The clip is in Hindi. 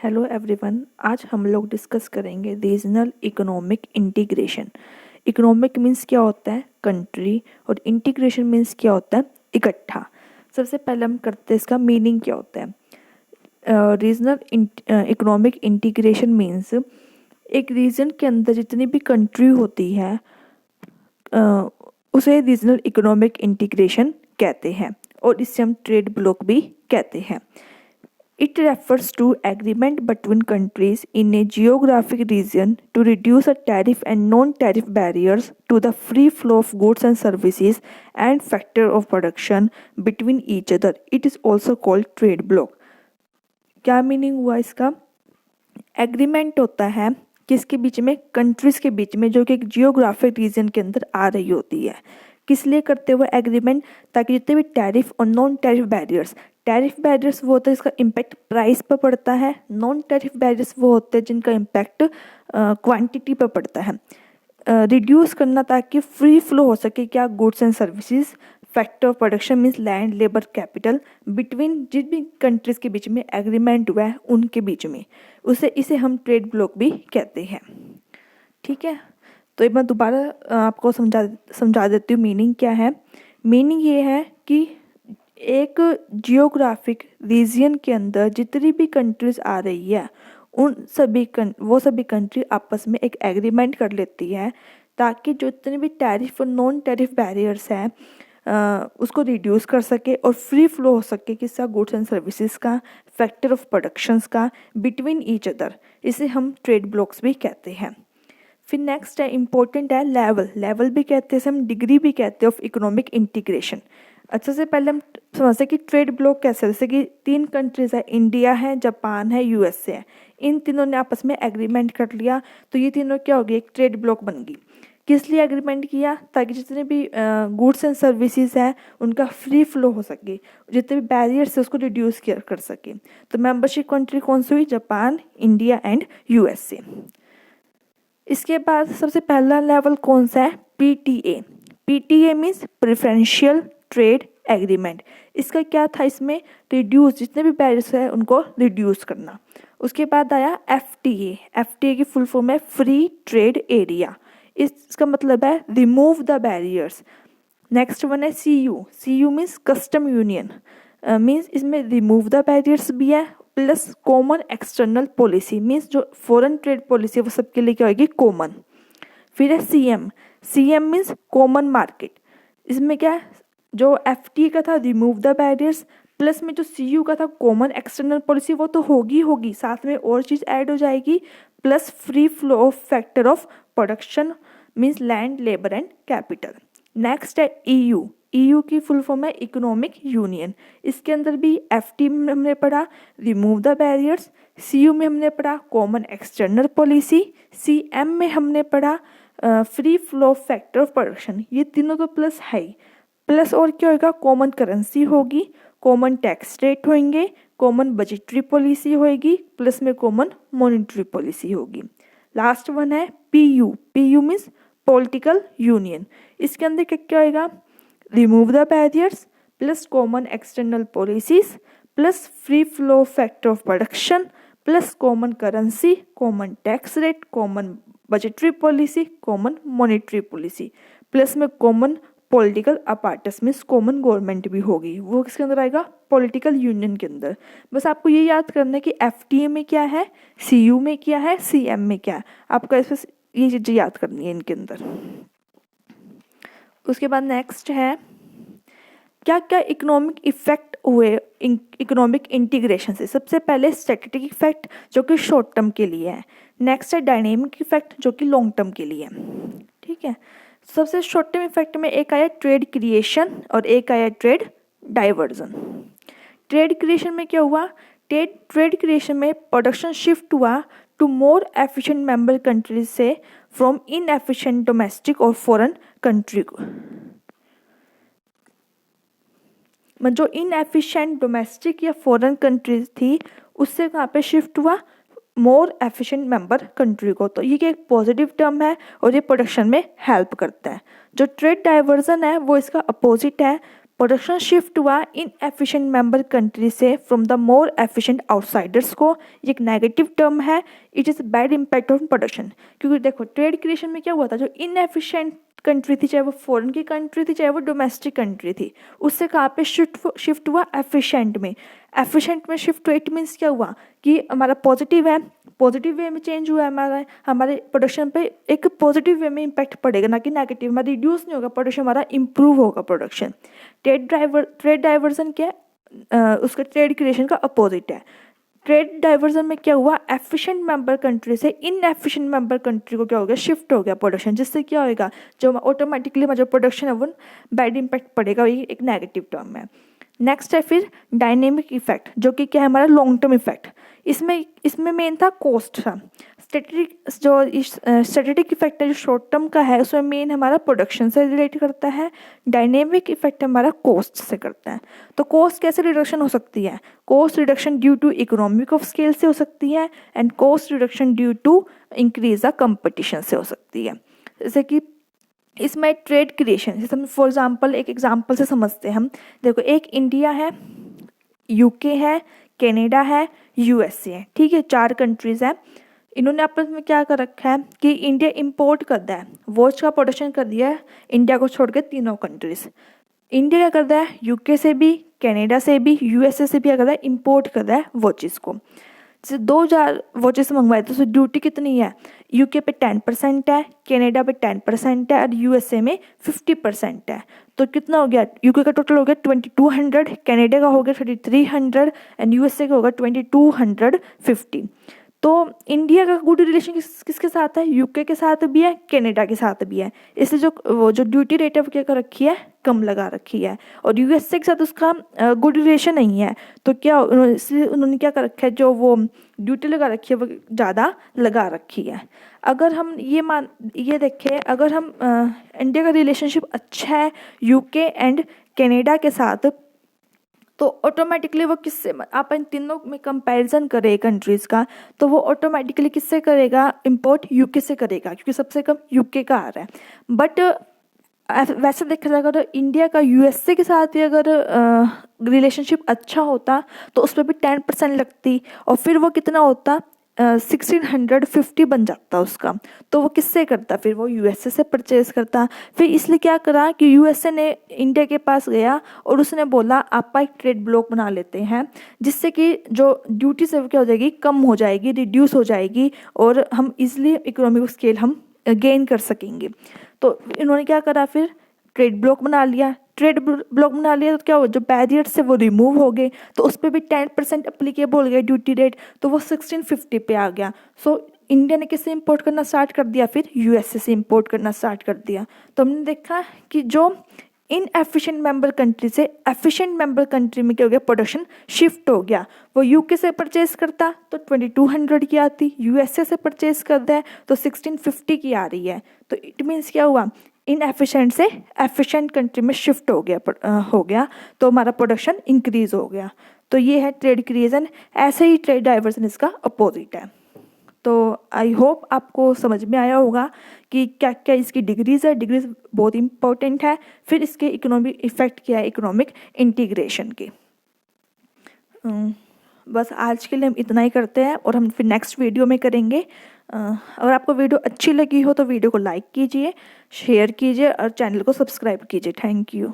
हेलो एवरीवन, आज हम लोग डिस्कस करेंगे regional economic integration. Economic means क्या होता है, कंट्री, और इंटीग्रेशन मीन्स क्या होता है, इकट्ठा। सबसे पहले हम करते हैं इसका मीनिंग क्या होता है। रीजनल इकोनॉमिक इंटीग्रेशन मीन्स एक रीजन के अंदर जितनी भी कंट्री होती है उसे रीजनल इकोनॉमिक इंटीग्रेशन कहते हैं, और इससे हम ट्रेड ब्लॉक भी कहते हैं। It refers to agreement between countries in a geographic region to reduce a tariff and non-tariff barriers to the free flow of goods and services and factor of production between each other. It is also called trade block. क्या मीनिंग हुआ इसका? एग्रीमेंट होता है किसके बीच में, कंट्रीज के बीच में, जो कि एक जियोग्राफिक रीजन के अंदर आ रही होती है। किस लिए करते हुए एग्रीमेंट? ताकि जितने भी टैरिफ और नॉन टैरिफ बैरियर्स वो होता है जिसका इम्पैक्ट प्राइस पर पड़ता है। नॉन टैरिफ बैरियर्स वो होते हैं जिनका इम्पैक्ट क्वांटिटी पर पड़ता है। रिड्यूस करना ताकि फ्री फ्लो हो सके क्या, goods and services. Factor of production means land, labour, capital, between जिन भी कंट्रीज के बीच में एग्रीमेंट हुआ है उनके बीच में, इसे हम ट्रेड ब्लॉक भी कहते हैं। ठीक है, तो एक बार दोबारा आपको समझा देती हूँ मीनिंग क्या है। मीनिंग ये है कि एक जियोग्राफिक रीजन के अंदर जितनी भी कंट्रीज आ रही है वो सभी कंट्री आपस में एक एग्रीमेंट कर लेती है ताकि जो जितने भी टैरिफ और नॉन टैरिफ बैरियर्स हैं उसको रिड्यूस कर सके और फ्री फ्लो हो सके किसका, गुड्स एंड सर्विसेज का, फैक्टर ऑफ प्रोडक्शंस का, बिटवीन ईच अदर। इसे हम ट्रेड ब्लॉक्स भी कहते हैं। फिर नेक्स्ट है, इम्पोर्टेंट है लेवल भी कहते हैं, हम डिग्री भी कहते हैं ऑफ इकोनॉमिक इंटीग्रेशन। अच्छा, से पहले हम समझते हैं कि ट्रेड ब्लॉक कैसे, जैसे कि 3 कंट्रीज है, इंडिया है, जापान है, यूएसए है। इन तीनों ने आपस में एग्रीमेंट कर लिया तो ये तीनों क्या होगी, एक ट्रेड ब्लॉक बन गई। किस लिए एग्रीमेंट किया? ताकि जितने भी गुड्स एंड सर्विसेज है उनका फ्री फ्लो हो सके, जितने भी बैरियर्स है उसको रिड्यूस कर सके। तो मेंबरशिप कंट्री कौन सी हुई? Japan, India and USA. इसके बाद सबसे पहला लेवल कौन सा है? PTA means preferential trade agreement. इसका क्या था? इसमें रिड्यूस, जितने भी बैरियर्स है उनको रिड्यूस करना। उसके बाद आया एफटीए की फुल फॉर्म है फ्री ट्रेड एरिया। इसका मतलब है remove the barriers. Next one है CU means custom union, means इसमें रिमूव द बैरियर्स भी है, plus common external policy means जो फॉरेन ट्रेड पॉलिसी है वो सबके लिए क्या होगी, कॉमन। फिर है सीएम मीन्स कॉमन मार्केट। इसमें क्या है, जो एफटीए का था रिमूव द बैरियर्स, प्लस में जो सीयू का था कॉमन एक्सटर्नल पॉलिसी वो तो होगी, साथ में और चीज़ ऐड हो जाएगी, plus free flow of factor of production means land, labour and capital. Next है ईयू की फुल फॉर्म है इकोनॉमिक यूनियन। इसके अंदर भी एफटी में हमने पढ़ा रिमूव द बैरियर्स, सीयू में हमने पढ़ा कॉमन एक्सटर्नल पॉलिसी, सीएम में हमने पढ़ा free flow factor of production. ये तीनों तो प्लस है ही, प्लस और क्या होगा, कॉमन करेंसी होगी, कॉमन टैक्स रेट होंगे, कॉमन बजटरी पॉलिसी होगी, प्लस में कॉमन मॉनिटरी पॉलिसी होगी। लास्ट वन है पीयू मीन्स पॉलिटिकल यूनियन। इसके अंदर क्या क्या होगा, remove the barriers, plus common external policies, plus free flow factor of production, plus common currency, common tax rate, common budgetary policy, common monetary policy, plus में common political apparatus means common government भी होगी। वो किसके अंदर आएगा, पॉलिटिकल यूनियन के अंदर। बस आपको ये याद करना है कि एफटीए में क्या है, सीयू में क्या है, सीएम में क्या है, आपको ऐसे ये चीज़ें याद करनी है इनके अंदर। उसके बाद नेक्स्ट है क्या क्या इकोनॉमिक इफेक्ट हुए इकोनॉमिक इंटीग्रेशन से। सबसे पहले स्टैटिस्टिक इफेक्ट जो कि शॉर्ट टर्म के लिए है, नेक्स्ट है डायनेमिक इफेक्ट जो कि लॉन्ग टर्म के लिए है। ठीक है, सबसे शॉर्ट टर्म इफेक्ट में एक आया ट्रेड क्रिएशन और एक आया ट्रेड डाइवर्जन। ट्रेड क्रिएशन में क्या हुआ, ट्रेड क्रिएशन में प्रोडक्शन शिफ्ट हुआ to more efficient member countries से फ्रॉम इनएफिशिएंट डोमेस्टिक और फॉरेन कंट्री को। जो इनएफिशिएंट डोमेस्टिक या फॉरेन कंट्रीज थी उससे कहाँ पे शिफ्ट हुआ, मोर एफिशिएंट मेंबर कंट्री को। तो ये एक पॉजिटिव टर्म है और ये प्रोडक्शन में हेल्प करता है। जो ट्रेड डाइवर्जन है वो इसका अपोजिट है, प्रोडक्शन शिफ्ट हुआ इन एफिशिएंट मेंबर कंट्री से from the more efficient outsiders को, ये एक नेगेटिव टर्म है। It is bad impact on production, क्योंकि देखो ट्रेड क्रिएशन में क्या हुआ था, जो इनएफिशिएंट कंट्री थी, चाहे वो फॉरेन की कंट्री थी चाहे वो डोमेस्टिक कंट्री थी, उससे कहाँ पे शिफ्ट हुआ, एफिशिएंट में। एफिशिएंट में शिफ्ट हुआ, इट मीन्स क्या हुआ कि हमारा पॉजिटिव है, पॉजिटिव वे में चेंज हुआ है, हमारे प्रोडक्शन पे एक पॉजिटिव वे में इम्पैक्ट पड़ेगा, ना कि नेगेटिव। हमारा रिड्यूस नहीं होगा प्रोडक्शन, हमारा इंप्रूव होगा प्रोडक्शन। ट्रेड डाइवर्जन क्या है, उसका ट्रेड क्रिएशन का अपोजिट है। ट्रेड डाइवर्जन में क्या हुआ, एफिशिएंट मेंबर कंट्री से इनएफिशिएंट मेंबर कंट्री को क्या हो गया, शिफ्ट हो गया प्रोडक्शन, जिससे क्या होगा, जो ऑटोमेटिकली जो प्रोडक्शन है वो बैड इम्पैक्ट पड़ेगा, ये एक नेगेटिव टर्म है। नेक्स्ट है फिर डायनेमिक इफेक्ट, जो कि क्या है हमारा लॉन्ग टर्म इफेक्ट। इसमें मेन था कॉस्ट था। स्टैटिक इफेक्ट है जो शॉर्ट टर्म का है, उसमें मेन हमारा प्रोडक्शन से रिलेट करता है। डायनेमिक इफेक्ट हमारा कॉस्ट से करता है। तो कॉस्ट कैसे रिडक्शन हो सकती है, cost reduction due to economic of scale से हो सकती है, and cost reduction due to increase the competition से हो सकती है। जैसे कि इसमें ट्रेड क्रिएशन, जैसे हम फॉर एग्जांपल एक एग्जांपल से समझते हैं हम। देखो एक इंडिया है, यूके है, कनाडा है, यूएसए है, ठीक है, 4 कंट्रीज़ हैं। इन्होंने आपस में क्या कर रखा है कि इंडिया इंपोर्ट करता है, वॉच का प्रोडक्शन कर दिया है इंडिया को छोड़ के तीनों कंट्रीज़। इंडिया क्या करता है, यूके से भी, कनाडा से भी, यूएसए से भी क्या करता है, इंपोर्ट करता है वॉचेस को। जैसे 2000 वॉचेस मंगवाए तो उसमें ड्यूटी कितनी है, यूके पे 10% है, कनाडा पे 10% है, और यूएसए में 50% है। तो कितना हो गया, यूके का टोटल हो गया 2200, कनाडा का हो गया 3300, एंड यूएसए का होगा 2250। तो इंडिया का गुड रिलेशन किसके साथ है, यूके के साथ भी है, कनाडा के साथ भी है। इसलिए जो ड्यूटी रेट है वो क्या कर रखी है, कम लगा रखी है। और यूएसए के साथ उसका गुड रिलेशन नहीं है, तो क्या इसलिए उन्होंने क्या कर रखा है, जो वो ड्यूटी लगा रखी है वो ज़्यादा लगा रखी है। अगर हम ये देखें, अगर हम इंडिया का रिलेशनशिप अच्छा है यूके एंड कनाडा के साथ, तो ऑटोमेटिकली वो किससे, आप इन तीनों में कंपैरिजन करें कंट्रीज़ का, तो वो ऑटोमेटिकली किससे करेगा, इंपोर्ट यूके से करेगा, क्योंकि सबसे कम यूके का आ रहा है। बट वैसे देखा जाएगा तो इंडिया का यूएसए के साथ भी अगर रिलेशनशिप अच्छा होता तो उस पर भी 10% लगती, और फिर वो कितना होता, 1650 बन जाता उसका। तो वो किससे करता, फिर वो यूएसए से परचेज करता। फिर इसलिए क्या करा कि यूएसए ने इंडिया के पास गया और उसने बोला आप एक ट्रेड ब्लॉक बना लेते हैं, जिससे कि जो ड्यूटी से क्या हो जाएगी, कम हो जाएगी, रिड्यूस हो जाएगी, और हम इजिली इकोनॉमिक स्केल हम गेन कर सकेंगे। तो इन्होंने क्या करा, फिर ट्रेड ब्लॉक बना लिया। ट्रेड ब्लॉक बना लिया तो क्या हो, जो बैरियर्स है वो रिमूव हो गए, तो उस पर भी 10% अप्लीकेबल हो गया ड्यूटी रेट, तो वो 1650 पे आ गया। सो इंडिया ने किससे इंपोर्ट करना स्टार्ट कर दिया, फिर यूएसए से इंपोर्ट करना स्टार्ट कर दिया। तो हमने देखा कि जो इनएफिशिएंट मेंबर कंट्री से एफिशिएंट मेंबर कंट्री में क्या हो गया, प्रोडक्शन शिफ्ट हो गया। वो यूके से परचेज करता तो 2200 की आती, यूएसए से परचेज करता है तो 1650 की आ रही है। तो इट मीन्स क्या हुआ, इनएफिशिएंट से एफिशिएंट कंट्री में शिफ्ट हो गया, तो हमारा प्रोडक्शन इंक्रीज हो गया। तो ये है ट्रेड क्रिएशन। ऐसे ही ट्रेड डाइवर्जन इसका अपोजिट है। तो आई होप आपको समझ में आया होगा कि क्या क्या इसकी डिग्रीज़ है। डिग्रीज बहुत इंपॉर्टेंट है। फिर इसके इकोनॉमिक इफेक्ट क्या है, इकोनॉमिक इंटीग्रेशन के। बस आज के लिए हम इतना ही करते हैं, और हम फिर नेक्स्ट वीडियो में करेंगे। अगर आपको वीडियो अच्छी लगी हो तो वीडियो को लाइक कीजिए, शेयर कीजिए और चैनल को सब्सक्राइब कीजिए। Thank you.